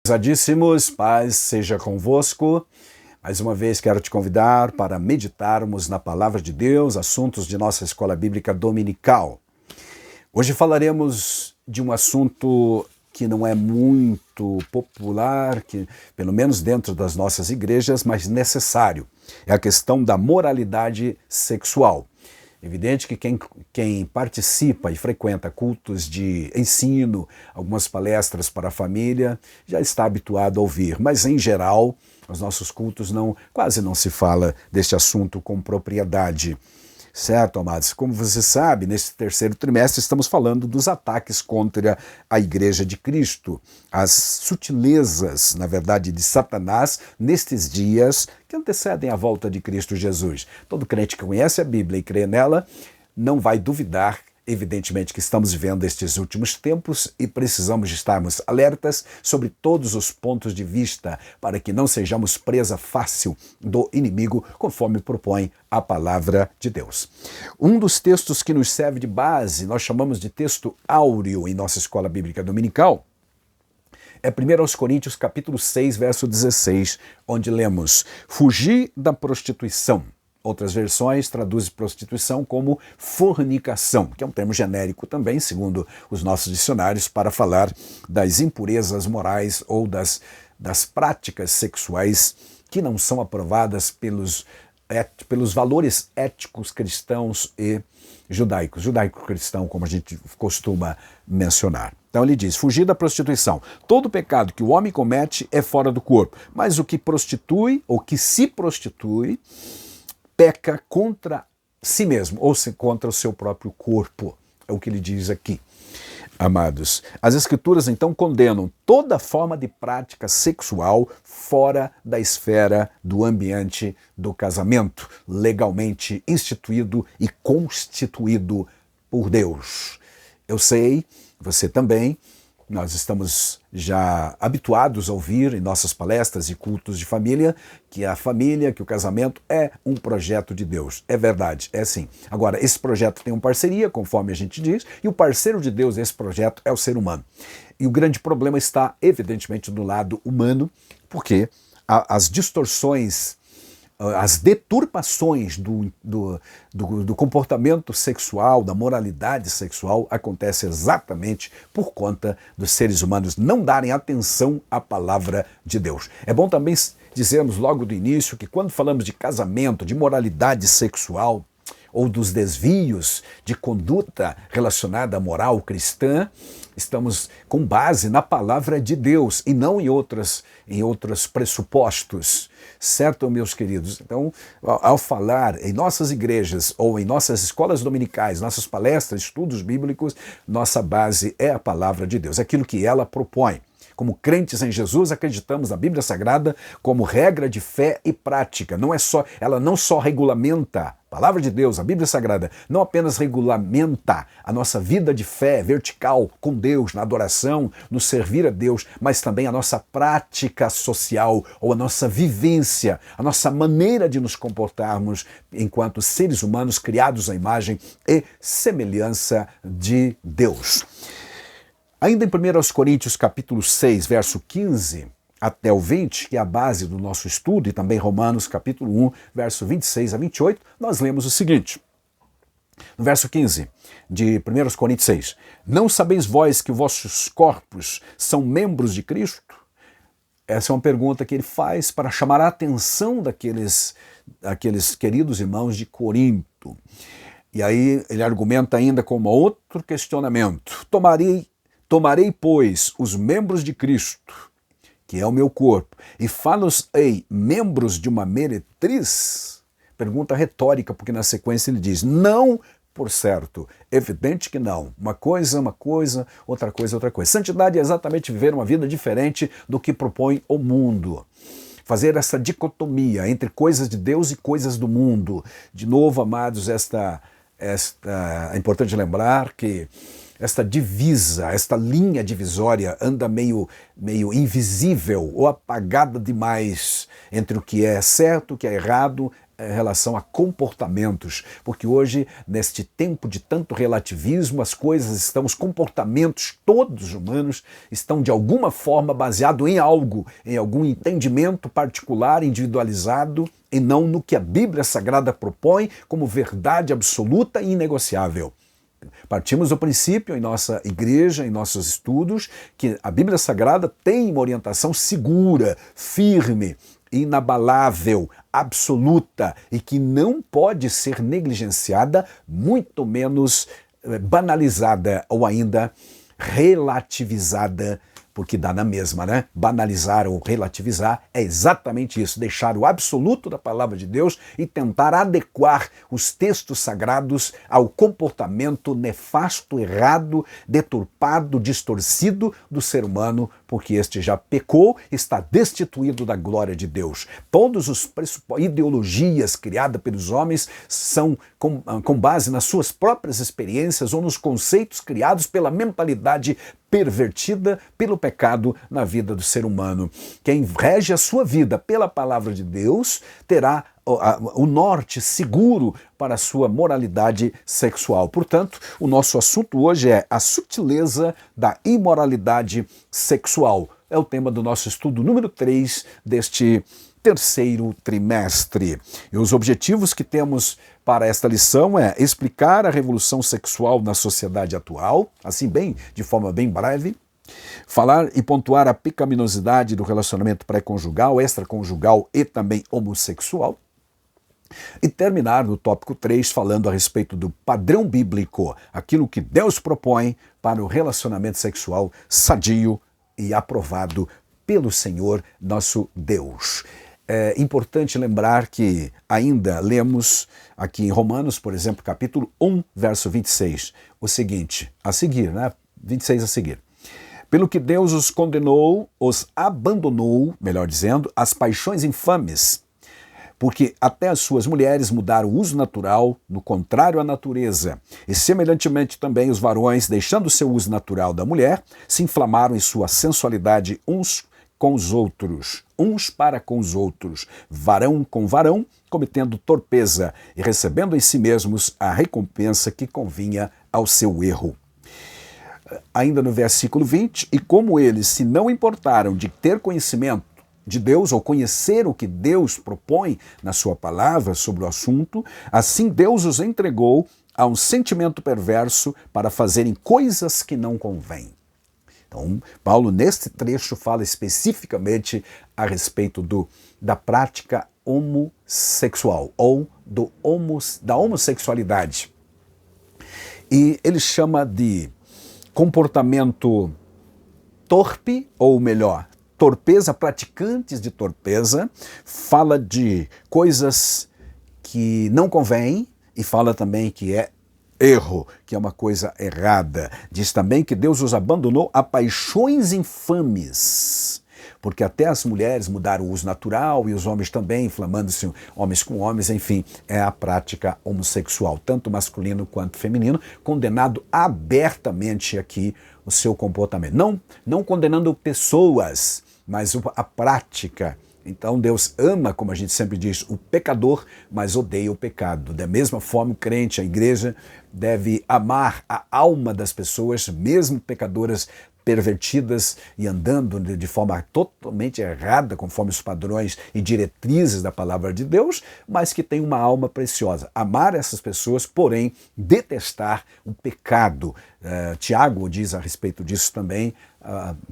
Prezadíssimos, paz seja convosco. Mais uma vez quero te convidar para meditarmos na Palavra de Deus, assuntos de nossa Escola Bíblica Dominical. Hoje falaremos de um assunto que não é muito popular, que pelo menos dentro das nossas igrejas, mas necessário. É a questão da moralidade sexual. Evidente que quem participa e frequenta cultos de ensino, algumas palestras para a família, já está habituado a ouvir, mas em geral, nos nossos cultos quase não se fala deste assunto com propriedade. Certo, amados? Como você sabe, nesse terceiro trimestre estamos falando dos ataques contra a Igreja de Cristo, as sutilezas, na verdade, de Satanás nestes dias que antecedem a volta de Cristo Jesus. Todo crente que conhece a Bíblia e crê nela não vai duvidar, evidentemente, que estamos vivendo estes últimos tempos e precisamos estarmos alertas sobre todos os pontos de vista para que não sejamos presa fácil do inimigo, conforme propõe a palavra de Deus. Um dos textos que nos serve de base, nós chamamos de texto áureo em nossa escola bíblica dominical, é 1 Coríntios capítulo 6, verso 16, onde lemos: "Fugir da prostituição". Outras versões traduzem prostituição como fornicação, que é um termo genérico também, segundo os nossos dicionários, para falar das impurezas morais ou das práticas sexuais que não são aprovadas pelos valores éticos cristãos e judaicos. Judaico-cristão, como a gente costuma mencionar. Então ele diz: fugir da prostituição. Todo pecado que o homem comete é fora do corpo, mas o que prostitui ou que se prostitui peca contra si mesmo, ou contra o seu próprio corpo. É o que ele diz aqui. Amados, as Escrituras então condenam toda forma de prática sexual fora da esfera do ambiente do casamento, legalmente instituído e constituído por Deus. Eu sei, você também, nós estamos já habituados a ouvir em nossas palestras e cultos de família que a família, que o casamento é um projeto de Deus. É verdade, é sim. Agora, esse projeto tem uma parceria, conforme a gente diz, e o parceiro de Deus nesse projeto é o ser humano. E o grande problema está, evidentemente, do lado humano, porque as distorções, as deturpações do comportamento sexual, da moralidade sexual, acontecem exatamente por conta dos seres humanos não darem atenção à palavra de Deus. É bom também dizermos logo do início que quando falamos de casamento, de moralidade sexual, ou dos desvios de conduta relacionada à moral cristã, estamos com base na palavra de Deus e não em outros pressupostos. Certo, meus queridos? Então, ao falar em nossas igrejas ou em nossas escolas dominicais, nossas palestras, estudos bíblicos, nossa base é a palavra de Deus, aquilo que ela propõe. Como crentes em Jesus, acreditamos na Bíblia Sagrada como regra de fé e prática. Ela não só regulamenta a palavra de Deus, a Bíblia Sagrada, não apenas regulamenta a nossa vida de fé vertical com Deus, na adoração, no servir a Deus, mas também a nossa prática social ou a nossa vivência, a nossa maneira de nos comportarmos enquanto seres humanos criados à imagem e semelhança de Deus. Ainda em 1 Coríntios capítulo 6, verso 15 até o 20, que é a base do nosso estudo, e também Romanos capítulo 1, verso 26 a 28, nós lemos o seguinte. No verso 15 de 1 Coríntios 6, "Não sabeis vós que vossos corpos são membros de Cristo?" Essa é uma pergunta que ele faz para chamar a atenção daqueles queridos irmãos de Corinto. E aí ele argumenta ainda como outro questionamento. Tomarei, pois, os membros de Cristo, que é o meu corpo, e fá-los-ei membros de uma meretriz? Pergunta retórica, porque na sequência ele diz, não, por certo, evidente que não. Uma coisa, outra coisa, outra coisa. Santidade é exatamente viver uma vida diferente do que propõe o mundo. Fazer essa dicotomia entre coisas de Deus e coisas do mundo. De novo, amados, é importante lembrar que esta divisa, esta linha divisória anda meio invisível ou apagada demais entre o que é certo, o que é errado, relação a comportamentos, porque hoje, neste tempo de tanto relativismo, os comportamentos todos humanos estão de alguma forma baseados em algo, em algum entendimento particular, individualizado, e não no que a Bíblia Sagrada propõe como verdade absoluta e inegociável. Partimos do princípio em nossa igreja, em nossos estudos, que a Bíblia Sagrada tem uma orientação segura, firme, inabalável, absoluta e que não pode ser negligenciada, muito menos banalizada ou ainda relativizada, porque dá na mesma, né? Banalizar ou relativizar é exatamente isso, deixar o absoluto da palavra de Deus e tentar adequar os textos sagrados ao comportamento nefasto, errado, deturpado, distorcido do ser humano, porque este já pecou, está destituído da glória de Deus. Todas as ideologias criadas pelos homens são com base nas suas próprias experiências ou nos conceitos criados pela mentalidade pervertida pelo pecado na vida do ser humano. Quem rege a sua vida pela palavra de Deus terá o norte seguro para a sua moralidade sexual. Portanto, o nosso assunto hoje é a sutileza da imoralidade sexual. É o tema do nosso estudo número 3 deste terceiro trimestre. E os objetivos que temos para esta lição é explicar a revolução sexual na sociedade atual, assim de forma bem breve, falar e pontuar a pecaminosidade do relacionamento pré-conjugal, extraconjugal e também homossexual, e terminar no tópico 3 falando a respeito do padrão bíblico, aquilo que Deus propõe para o relacionamento sexual sadio e aprovado pelo Senhor nosso Deus. É importante lembrar que ainda lemos aqui em Romanos, por exemplo, capítulo 1, verso 26, o seguinte, a seguir, né? 26 a seguir. Pelo que Deus os condenou, os abandonou, melhor dizendo, as paixões infames, porque até as suas mulheres mudaram o uso natural, no contrário à natureza. E semelhantemente também os varões, deixando o seu uso natural da mulher, se inflamaram em sua sensualidade uns com os outros, uns para com os outros, varão com varão, cometendo torpeza e recebendo em si mesmos a recompensa que convinha ao seu erro. Ainda no versículo 20, e como eles se não importaram de ter conhecimento de Deus ou conhecer o que Deus propõe na sua palavra sobre o assunto, assim Deus os entregou a um sentimento perverso para fazerem coisas que não convêm. Então, Paulo, neste trecho, fala especificamente a respeito da prática homossexual ou da homossexualidade. E ele chama de comportamento torpe, ou melhor, torpeza, praticantes de torpeza, fala de coisas que não convêm e fala também que é erro, que é uma coisa errada. Diz também que Deus os abandonou a paixões infames, porque até as mulheres mudaram o uso natural e os homens também, inflamando-se homens com homens, enfim, é a prática homossexual, tanto masculino quanto feminino, condenado abertamente aqui o seu comportamento. Não condenando pessoas, mas a prática. Então Deus ama, como a gente sempre diz, o pecador, mas odeia o pecado. Da mesma forma, o crente, a igreja, deve amar a alma das pessoas, mesmo pecadoras, pervertidas e andando de forma totalmente errada, conforme os padrões e diretrizes da palavra de Deus, mas que tem uma alma preciosa. Amar essas pessoas, porém, detestar o pecado. Tiago diz a respeito disso também,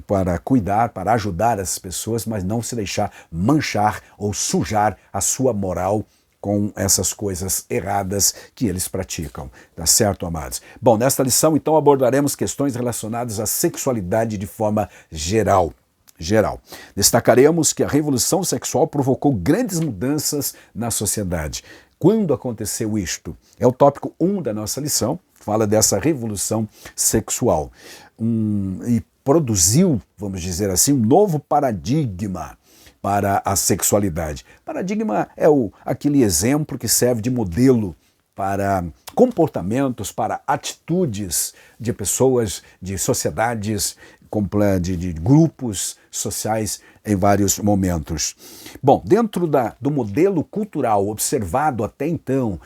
para cuidar, para ajudar essas pessoas, mas não se deixar manchar ou sujar a sua moral com essas coisas erradas que eles praticam. Tá certo, amados? Bom, nesta lição, então, abordaremos questões relacionadas à sexualidade de forma geral. Destacaremos que a revolução sexual provocou grandes mudanças na sociedade. Quando aconteceu isto? É o tópico 1 da nossa lição, fala dessa revolução sexual. E produziu, vamos dizer assim, um novo paradigma para a sexualidade. Paradigma é aquele exemplo que serve de modelo para comportamentos, para atitudes de pessoas, de sociedades, de grupos sociais em vários momentos. Bom, dentro do modelo cultural observado até então,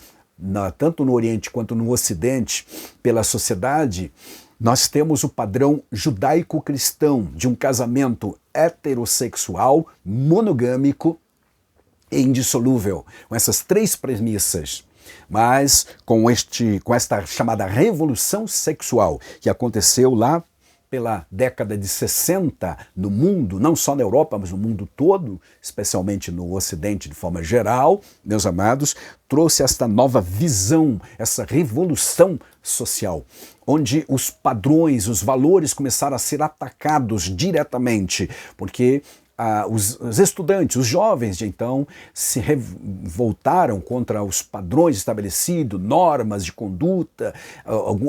tanto no Oriente quanto no Ocidente, pela sociedade, nós temos o padrão judaico-cristão de um casamento heterossexual, monogâmico e indissolúvel, com essas três premissas. Mas com esta chamada revolução sexual que aconteceu lá pela década de 60 no mundo, não só na Europa, mas no mundo todo, especialmente no Ocidente de forma geral, meus amados, trouxe esta nova visão, essa revolução social, onde os padrões, os valores começaram a ser atacados diretamente, porque os estudantes, os jovens de então, se revoltaram contra os padrões estabelecidos, normas de conduta,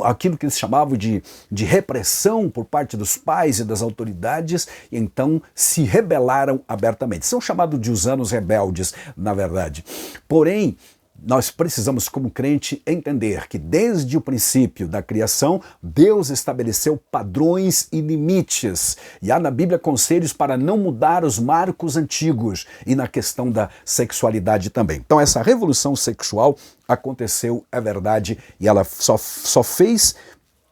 aquilo que eles chamavam de repressão por parte dos pais e das autoridades, e então se rebelaram abertamente. São chamados de os anos rebeldes, na verdade. Porém, nós precisamos, como crente, entender que desde o princípio da criação, Deus estabeleceu padrões e limites. E há na Bíblia conselhos para não mudar os marcos antigos e na questão da sexualidade também. Então essa revolução sexual aconteceu, é verdade, e ela só fez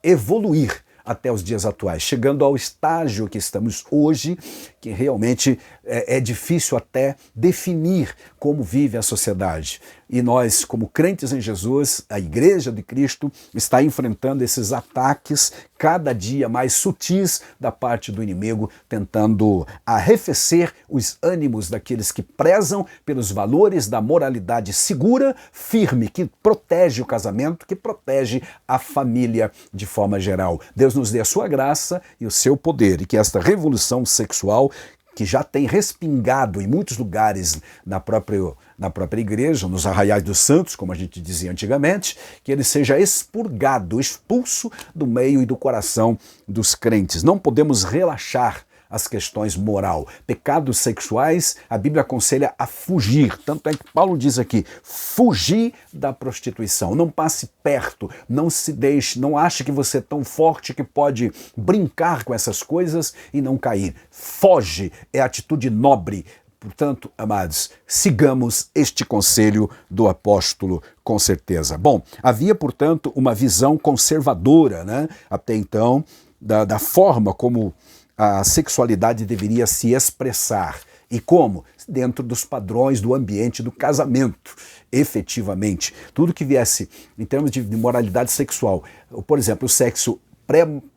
evoluir até os dias atuais, chegando ao estágio que estamos hoje, que realmente é difícil até definir como vive a sociedade. E nós, como crentes em Jesus, a Igreja de Cristo está enfrentando esses ataques cada dia mais sutis da parte do inimigo, tentando arrefecer os ânimos daqueles que prezam pelos valores da moralidade segura, firme, que protege o casamento, que protege a família de forma geral. Deus nos dê a sua graça e o seu poder, e que esta revolução sexual, que já tem respingado em muitos lugares na própria igreja, nos arraiais dos santos, como a gente dizia antigamente, que ele seja expurgado, expulso do meio e do coração dos crentes. Não podemos relaxar as questões moral. Pecados sexuais, a Bíblia aconselha a fugir. Tanto é que Paulo diz aqui, fugir da prostituição. Não passe perto, não se deixe, não ache que você é tão forte que pode brincar com essas coisas e não cair. Foge, é atitude nobre. Portanto, amados, sigamos este conselho do apóstolo com certeza. Bom, havia, portanto, uma visão conservadora, né, até então, da forma como a sexualidade deveria se expressar. E como? Dentro dos padrões do ambiente do casamento, efetivamente. Tudo que viesse em termos de moralidade sexual, por exemplo, o sexo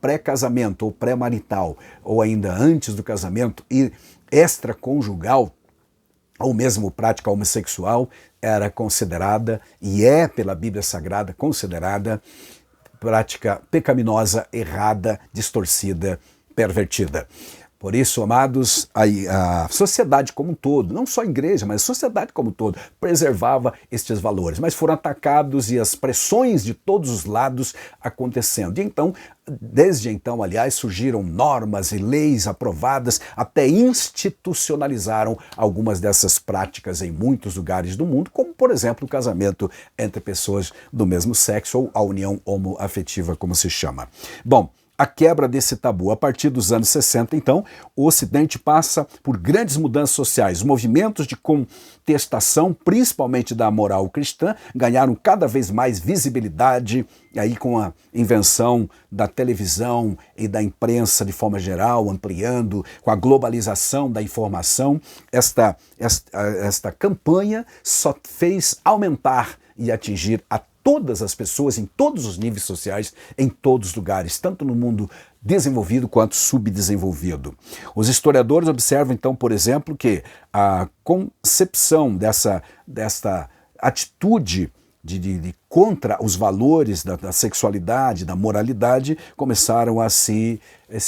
pré-casamento ou pré-marital, ou ainda antes do casamento e extraconjugal, ou mesmo prática homossexual, era considerada, e é pela Bíblia Sagrada considerada, prática pecaminosa, errada, distorcida, pervertida. Por isso, amados, a sociedade como um todo, não só a igreja, mas a sociedade como um todo, preservava estes valores, mas foram atacados e as pressões de todos os lados acontecendo. E então, desde então, aliás, surgiram normas e leis aprovadas, até institucionalizaram algumas dessas práticas em muitos lugares do mundo, como, por exemplo, o casamento entre pessoas do mesmo sexo, ou a união homoafetiva, como se chama. Bom, a quebra desse tabu. A partir dos anos 60, então, o Ocidente passa por grandes mudanças sociais. Os movimentos de contestação, principalmente da moral cristã, ganharam cada vez mais visibilidade, e aí com a invenção da televisão e da imprensa de forma geral, ampliando, com a globalização da informação, esta campanha só fez aumentar e atingir a todas as pessoas, em todos os níveis sociais, em todos os lugares, tanto no mundo desenvolvido quanto subdesenvolvido. Os historiadores observam, então, por exemplo, que a concepção desta atitude de contra os valores da sexualidade, da moralidade, começaram esse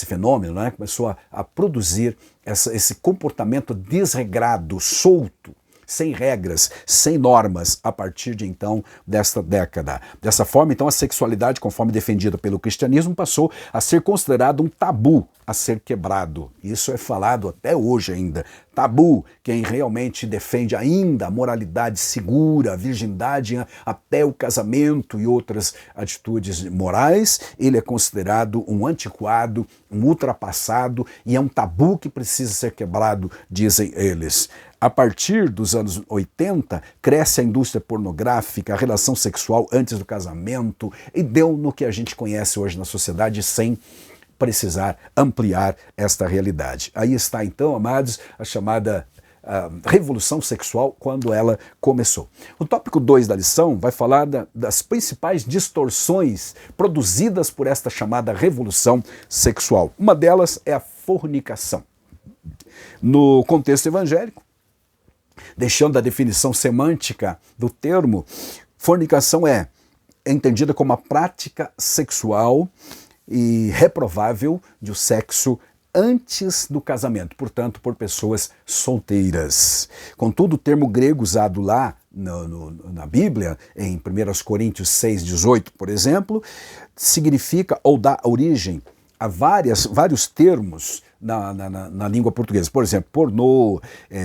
fenômeno, né, começou a produzir esse comportamento desregrado, solto, sem regras, sem normas, a partir de então desta década. Dessa forma, então, a sexualidade, conforme defendida pelo cristianismo, passou a ser considerado um tabu a ser quebrado. Isso é falado até hoje ainda. Tabu, quem realmente defende ainda a moralidade segura, a virgindade até o casamento e outras atitudes morais, ele é considerado um antiquado, um ultrapassado e é um tabu que precisa ser quebrado, dizem eles. A partir dos anos 80, cresce a indústria pornográfica, a relação sexual antes do casamento e deu no que a gente conhece hoje na sociedade sem precisar ampliar esta realidade. Aí está então, amados, a chamada revolução sexual quando ela começou. O tópico 2 da lição vai falar das principais distorções produzidas por esta chamada revolução sexual. Uma delas é a fornicação. No contexto evangélico, deixando a definição semântica do termo, fornicação é entendida como a prática sexual e reprovável de o sexo antes do casamento, portanto, por pessoas solteiras. Contudo, o termo grego usado lá na Bíblia, em 1 Coríntios 6,18, por exemplo, significa ou dá origem a vários termos na língua portuguesa. Por exemplo, pornô,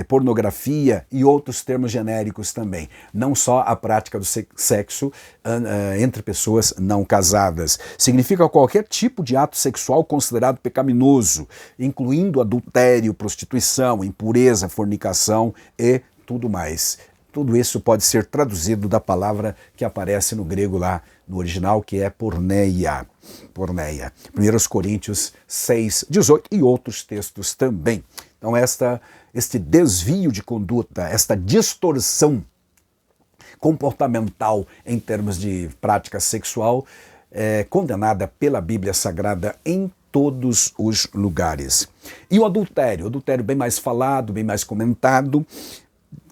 pornografia e outros termos genéricos também. Não só a prática do sexo entre pessoas não casadas. Significa qualquer tipo de ato sexual considerado pecaminoso, incluindo adultério, prostituição, impureza, fornicação e tudo mais. Tudo isso pode ser traduzido da palavra que aparece no grego lá, no original, que é porneia. Porneia. 1 Coríntios 6,18 e outros textos também. Então, este desvio de conduta, esta distorção comportamental em termos de prática sexual é condenada pela Bíblia Sagrada em todos os lugares. E o adultério bem mais falado, bem mais comentado,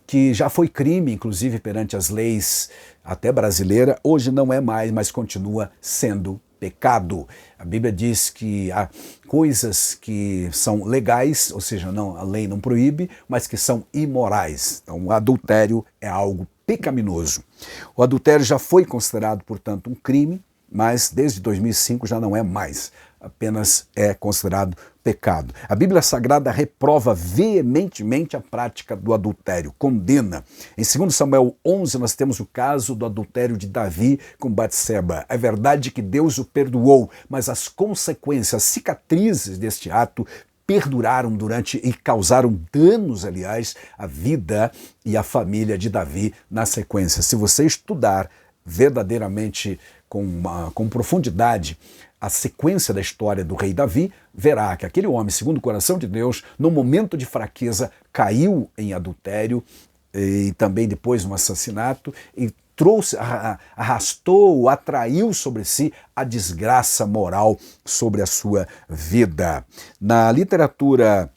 que já foi crime, inclusive, perante as leis até brasileira, hoje não é mais, mas continua sendo pecado. A Bíblia diz que há coisas que são legais, ou seja, não, a lei não proíbe, mas que são imorais. Então, o adultério é algo pecaminoso. O adultério já foi considerado, portanto, um crime, mas desde 2005 já não é mais, apenas é considerado pecado. A Bíblia Sagrada reprova veementemente a prática do adultério, condena. Em 2 Samuel 11 nós temos o caso do adultério de Davi com Batseba. É verdade que Deus o perdoou, mas as consequências, as cicatrizes deste ato perduraram e causaram danos, aliás, à vida e à família de Davi na sequência. Se você estudar verdadeiramente com profundidade a sequência da história do rei Davi, verá que aquele homem, segundo o coração de Deus, no momento de fraqueza, caiu em adultério e também depois no assassinato e arrastou, atraiu sobre si a desgraça moral sobre a sua vida. Na literatura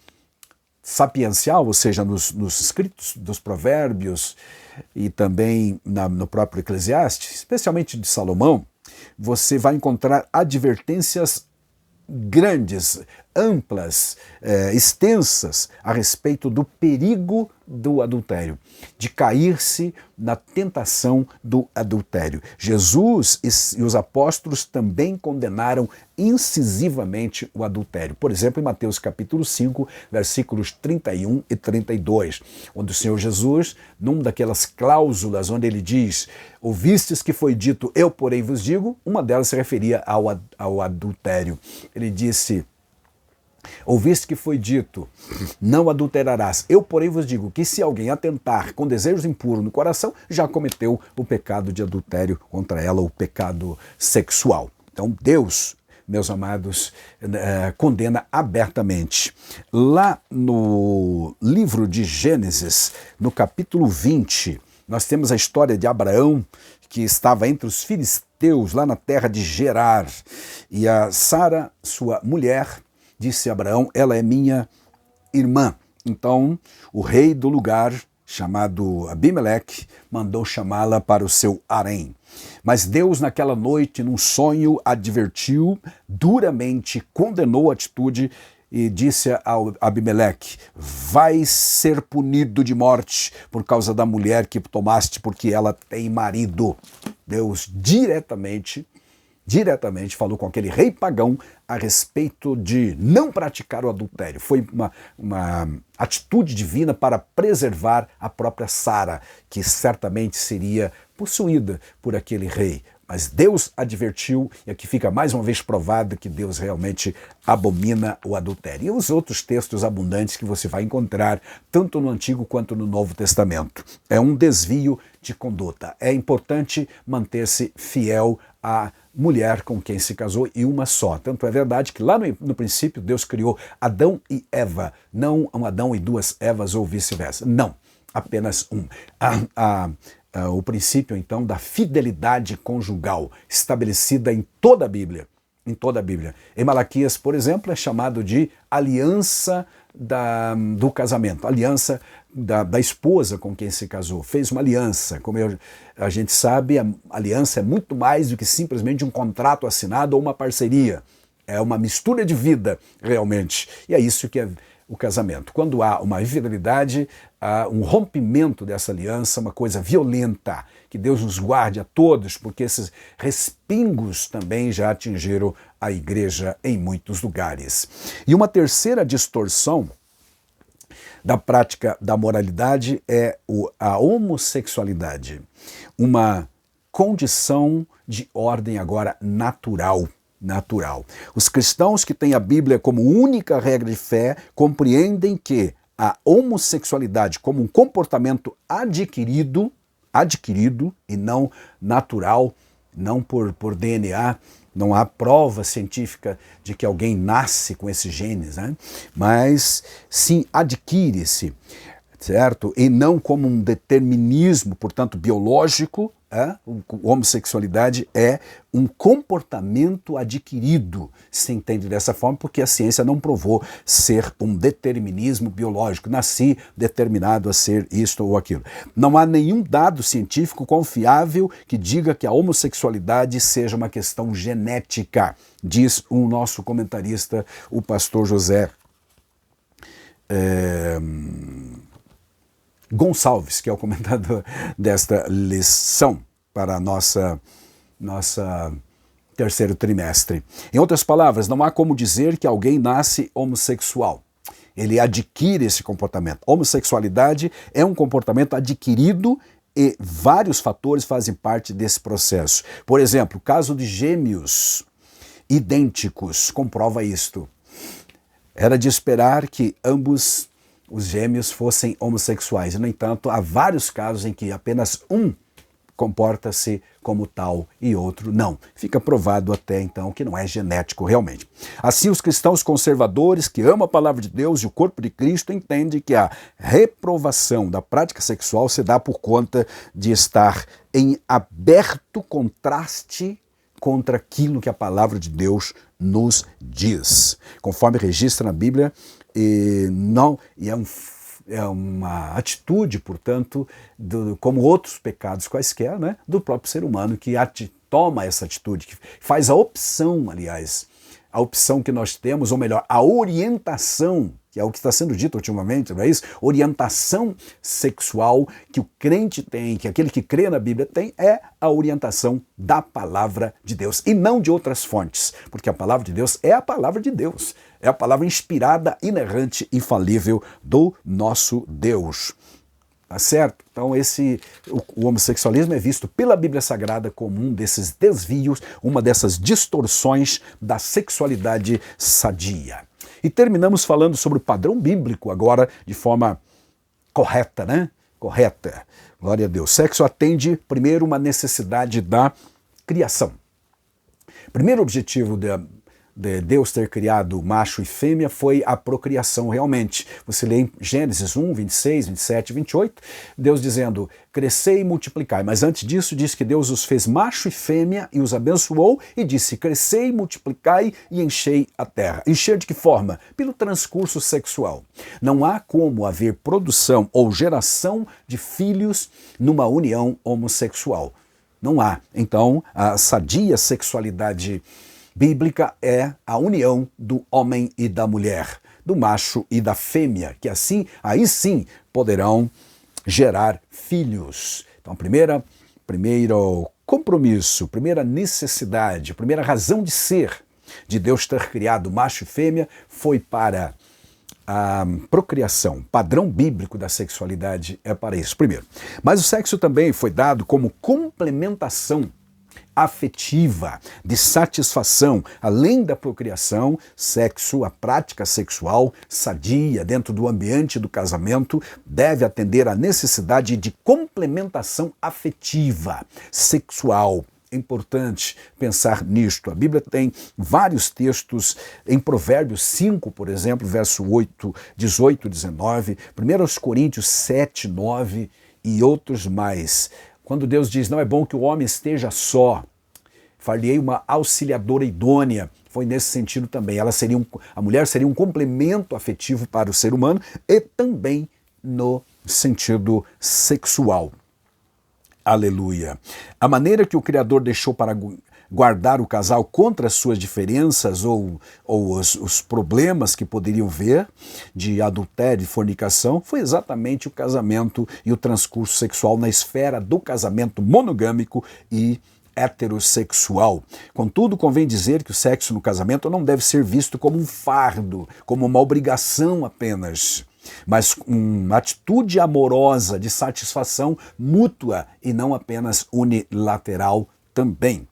sapiencial, ou seja, nos escritos dos provérbios e também no próprio Eclesiastes, especialmente de Salomão, você vai encontrar advertências grandes, amplas, extensas a respeito do perigo do adultério, de cair-se na tentação do adultério. Jesus e os apóstolos também condenaram incisivamente o adultério. Por exemplo, em Mateus capítulo 5, versículos 31 e 32, onde o Senhor Jesus, numa daquelas cláusulas onde ele diz: ouvistes que foi dito, eu porém vos digo, uma delas se referia ao adultério. Ele disse: ouviste que foi dito, não adulterarás. Eu, porém, vos digo que se alguém atentar com desejos impuros no coração, já cometeu o pecado de adultério contra ela, o pecado sexual. Então, Deus, meus amados, condena abertamente. Lá no livro de Gênesis, no capítulo 20, nós temos a história de Abraão, que estava entre os filisteus, lá na terra de Gerar. E a Sara, sua mulher, disse a Abraão: ela é minha irmã. Então, o rei do lugar, chamado Abimeleque, mandou chamá-la para o seu harém. Mas Deus, naquela noite, num sonho, advertiu duramente, condenou a atitude e disse a Abimeleque: vai ser punido de morte por causa da mulher que tomaste, porque ela tem marido. Deus diretamente falou com aquele rei pagão a respeito de não praticar o adultério. Foi uma atitude divina para preservar a própria Sara, que certamente seria possuída por aquele rei. Mas Deus advertiu, e aqui fica mais uma vez provado que Deus realmente abomina o adultério. E os outros textos abundantes que você vai encontrar, tanto no Antigo quanto no Novo Testamento. É um desvio de conduta. É importante manter-se fiel à mulher com quem se casou, e uma só. Tanto é verdade que lá no princípio Deus criou Adão e Eva, não um Adão e duas Evas ou vice-versa. Não, apenas um. O princípio, então, da fidelidade conjugal, estabelecida em toda a Bíblia. Em toda a Bíblia. Em Malaquias, por exemplo, é chamado de aliança do casamento, aliança da esposa com quem se casou. Fez uma aliança. Como a gente sabe, a aliança é muito mais do que simplesmente um contrato assinado ou uma parceria. É uma mistura de vida, realmente. E é isso que é o casamento. Quando há uma infidelidade, há um rompimento dessa aliança, uma coisa violenta. Que Deus nos guarde a todos, porque esses respingos também já atingiram a igreja em muitos lugares. E uma terceira distorção da prática da moralidade é a homossexualidade. Uma condição de ordem agora natural. Os cristãos que têm a Bíblia como única regra de fé compreendem que a homossexualidade como um comportamento adquirido e não natural, não por DNA, não há prova científica de que alguém nasce com esses genes, né? Mas sim adquire-se, certo? E não como um determinismo, portanto, biológico. A homossexualidade é um comportamento adquirido, se entende dessa forma, porque a ciência não provou ser um determinismo biológico. Nasci determinado a ser isto ou aquilo. Não há nenhum dado científico confiável que diga que a homossexualidade seja uma questão genética, diz o nosso comentarista, o pastor José Gonçalves, que é o comentador desta lição para nossa terceiro trimestre. Em outras palavras, não há como dizer que alguém nasce homossexual. Ele adquire esse comportamento. Homossexualidade é um comportamento adquirido e vários fatores fazem parte desse processo. Por exemplo, o caso de gêmeos idênticos comprova isto. Era de esperar que ambos os gêmeos fossem homossexuais. No entanto, há vários casos em que apenas um comporta-se como tal e outro não. Fica provado até então que não é genético realmente. Assim, os cristãos conservadores que amam a palavra de Deus e o corpo de Cristo entendem que a reprovação da prática sexual se dá por conta de estar em aberto contraste contra aquilo que a palavra de Deus nos diz. Conforme registra na Bíblia, é uma atitude, portanto, como outros pecados quaisquer, né, do próprio ser humano que toma essa atitude, que faz a opção, aliás, a opção que nós temos, ou melhor, a orientação, que é o que está sendo dito ultimamente, não é isso? Orientação sexual que o crente tem, que aquele que crê na Bíblia tem, é a orientação da palavra de Deus e não de outras fontes, porque a palavra de Deus é a palavra de Deus, é a palavra inspirada, inerrante, infalível do nosso Deus. Tá certo? Então o homossexualismo é visto pela Bíblia Sagrada como um desses desvios, uma dessas distorções da sexualidade sadia. E terminamos falando sobre o padrão bíblico agora de forma correta, né? Correta. Glória a Deus. Sexo atende primeiro uma necessidade da criação. Primeiro objetivo de Deus ter criado macho e fêmea foi a procriação realmente. Você lê em Gênesis 1, 26, 27 e 28, Deus dizendo, crescei e multiplicai. Mas antes disso diz que Deus os fez macho e fêmea e os abençoou e disse, crescei, multiplicai e enchei a terra. Encher de que forma? Pelo transcurso sexual. Não há como haver produção ou geração de filhos numa união homossexual. Não há. Então, a sadia sexualidade bíblica é a união do homem e da mulher. do macho e da fêmea, que assim, aí sim, poderão gerar filhos. Então, primeiro compromisso, primeira necessidade, primeira razão de ser de Deus ter criado macho e fêmea foi para a procriação. Padrão bíblico da sexualidade é para isso, primeiro. Mas o sexo também foi dado como complementação afetiva, de satisfação, além da procriação, sexo, a prática sexual sadia dentro do ambiente do casamento deve atender à necessidade de complementação afetiva, sexual. É importante pensar nisto. A Bíblia tem vários textos em Provérbios 5, por exemplo, verso 8, 18, 19, 1 Coríntios 7, 9 e outros mais. Quando Deus diz, não é bom que o homem esteja só, far-lhe-ei uma auxiliadora idônea, foi nesse sentido também. A mulher seria um complemento afetivo para o ser humano e também no sentido sexual. Aleluia. A maneira que o Criador deixou para guardar o casal contra as suas diferenças ou os problemas que poderiam ver de adultério e fornicação foi exatamente o casamento e o transcurso sexual na esfera do casamento monogâmico e heterossexual. Contudo, convém dizer que o sexo no casamento não deve ser visto como um fardo, como uma obrigação apenas, mas uma atitude amorosa de satisfação mútua e não apenas unilateral também.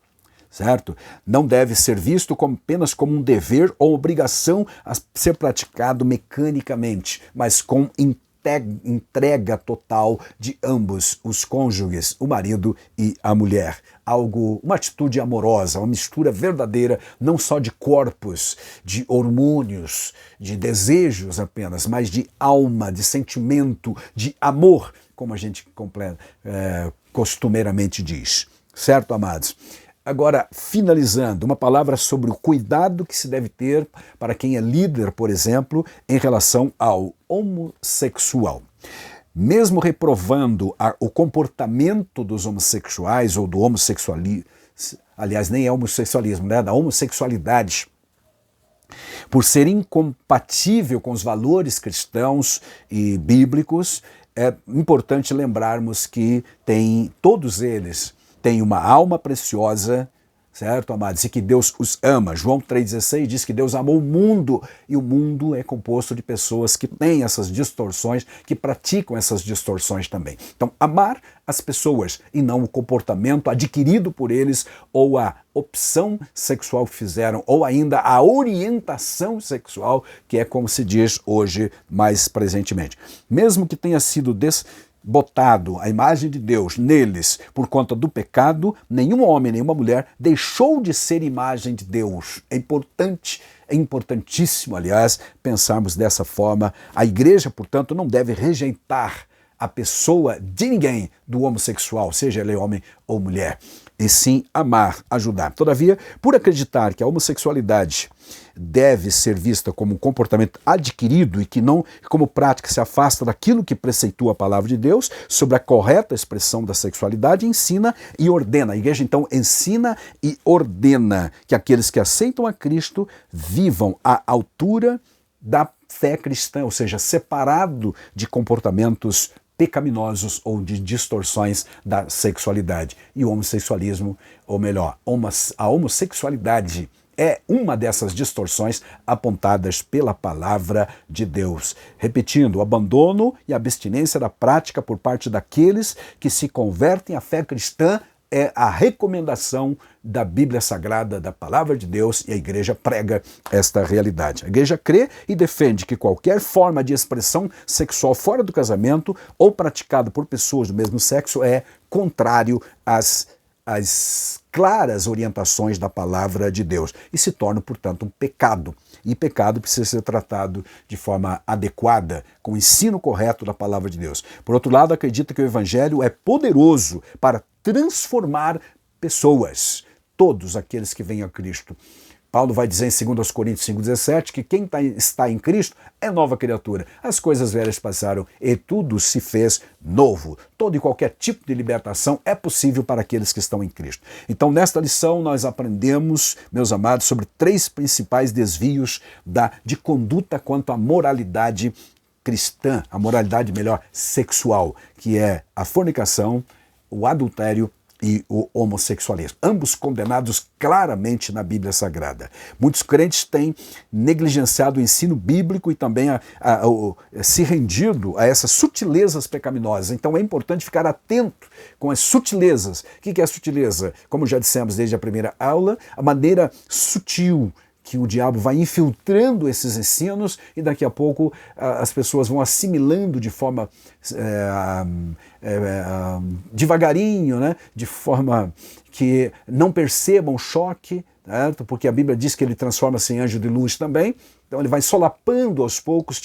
Certo? Não deve ser visto apenas como um dever ou obrigação a ser praticado mecanicamente, mas com entrega total de ambos os cônjuges, o marido e a mulher. Uma atitude amorosa, uma mistura verdadeira, não só de corpos, de hormônios, de desejos apenas, mas de alma, de sentimento, de amor, como a gente costumeiramente diz. Certo, amados? Agora, finalizando, uma palavra sobre o cuidado que se deve ter para quem é líder, por exemplo, em relação ao homossexual. Mesmo reprovando o comportamento dos homossexuais ou do homossexualismo, aliás, nem é homossexualismo, né? Da homossexualidade, por ser incompatível com os valores cristãos e bíblicos, é importante lembrarmos que todos eles têm uma alma preciosa, certo, amados? E que Deus os ama. João 3,16 diz que Deus amou o mundo, e o mundo é composto de pessoas que têm essas distorções, que praticam essas distorções também. Então, amar as pessoas e não o comportamento adquirido por eles, ou a opção sexual que fizeram, ou ainda a orientação sexual, que é como se diz hoje mais presentemente. Mesmo que tenha sido botado a imagem de Deus neles por conta do pecado, nenhum homem, nenhuma mulher deixou de ser imagem de Deus. É importantíssimo, aliás, pensarmos dessa forma. A igreja, portanto, não deve rejeitar a pessoa de ninguém do homossexual, seja ele homem ou mulher, e sim amar, ajudar. Todavia, por acreditar que a homossexualidade deve ser vista como um comportamento adquirido e que não, como prática, se afasta daquilo que preceitua a palavra de Deus sobre a correta expressão da sexualidade, ensina e ordena. A igreja, então, ensina e ordena que aqueles que aceitam a Cristo vivam à altura da fé cristã, ou seja, separado de comportamentos pecaminosos ou de distorções da sexualidade. E o homossexualismo, ou melhor, a homossexualidade é uma dessas distorções apontadas pela palavra de Deus. Repetindo, o abandono e a abstinência da prática por parte daqueles que se convertem à fé cristã é a recomendação da Bíblia Sagrada, da Palavra de Deus, e a igreja prega esta realidade. A igreja crê e defende que qualquer forma de expressão sexual fora do casamento ou praticada por pessoas do mesmo sexo é contrário às claras orientações da Palavra de Deus e se torna, portanto, um pecado. E pecado precisa ser tratado de forma adequada, com o ensino correto da Palavra de Deus. Por outro lado, acredita que o Evangelho é poderoso para transformar pessoas, todos aqueles que vêm a Cristo. Paulo vai dizer em 2 Coríntios 5,17 que quem está em Cristo é nova criatura. As coisas velhas passaram e tudo se fez novo. Todo e qualquer tipo de libertação é possível para aqueles que estão em Cristo. Então, nesta lição, nós aprendemos, meus amados, sobre 3 principais desvios de conduta quanto à moralidade cristã, a moralidade, melhor, sexual, que é a fornicação, o adultério e o homossexualismo, ambos condenados claramente na Bíblia Sagrada. Muitos crentes têm negligenciado o ensino bíblico e também se rendido a essas sutilezas pecaminosas. Então é importante ficar atento com as sutilezas. O que é a sutileza? Como já dissemos desde a primeira aula, a maneira sutil que o diabo vai infiltrando esses ensinos e daqui a pouco as pessoas vão assimilando de forma devagarinho, né? De forma que não percebam o choque, certo? Porque a Bíblia diz que ele transforma-se em anjo de luz também. Então ele vai solapando aos poucos,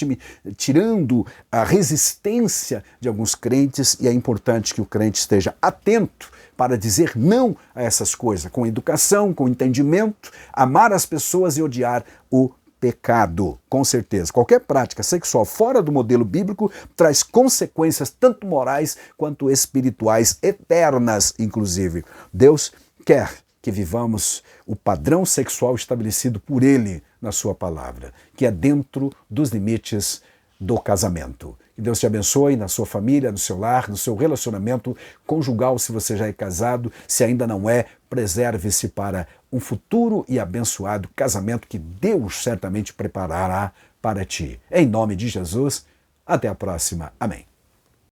tirando a resistência de alguns crentes, e é importante que o crente esteja atento para dizer não a essas coisas, com educação, com entendimento, amar as pessoas e odiar o pecado, com certeza. Qualquer prática sexual fora do modelo bíblico traz consequências tanto morais quanto espirituais, eternas, inclusive. Deus quer que vivamos o padrão sexual estabelecido por Ele na sua palavra, que é dentro dos limites do casamento. Que Deus te abençoe na sua família, no seu lar, no seu relacionamento conjugal, se você já é casado. Se ainda não é, preserve-se para um futuro e abençoado casamento que Deus certamente preparará para ti. Em nome de Jesus, até a próxima. Amém.